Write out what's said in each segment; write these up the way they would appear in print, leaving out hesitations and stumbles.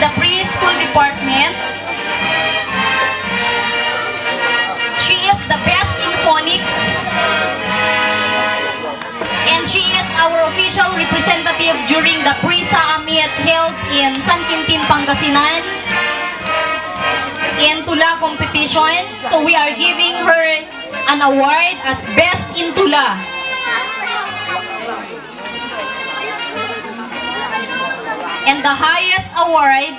the preschool department. She is the best in phonics. And she is our official representative during the PRISA Amit held in San Quintin, Pangasinan in Tula competition. So we are giving her an award as Best in Tula. And the highest award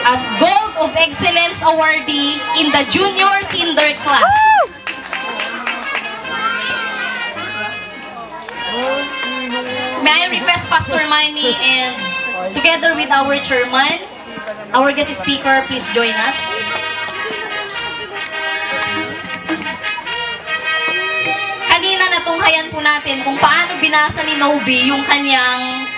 as Gold of Excellence Awardee in the Junior Kinder class. May I request Pastor Manny and together with our chairman, our guest speaker, please join us. Kanina natunghayan po natin kung paano binasa ni Noby yung kanyang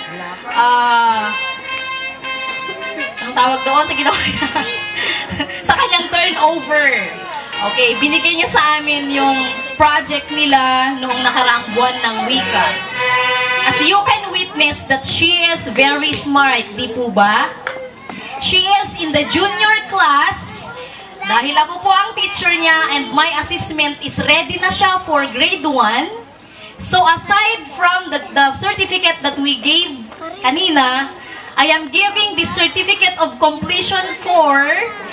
ang tawag doon sa ginawa niya sa kanyang turnover. Okay, binigay niya sa amin yung project nila noong nakaraang buwan ng wika. As you can witness that she is very smart, di po ba? She is in the junior class. Dahil ako po ang teacher niya and my assessment is ready na siya for grade 1. So aside from the certificate that we gave kanina, I am giving the certificate of completion for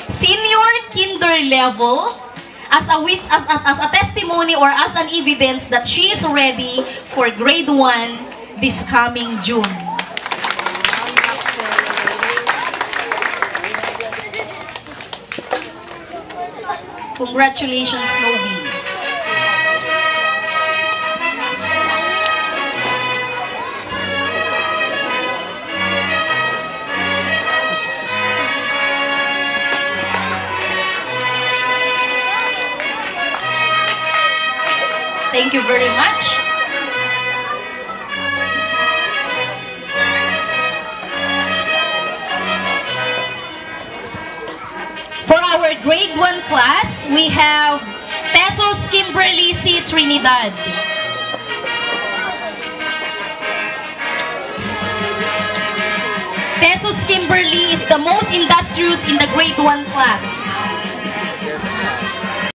senior kinder level as a testimony or as an evidence that she is ready for grade 1 this coming June. Congratulations, Noby. Thank you very much. For our grade 1 class, we have Tesos Kimberly C. Trinidad. Tesos Kimberly is the most industrious in the grade 1 class.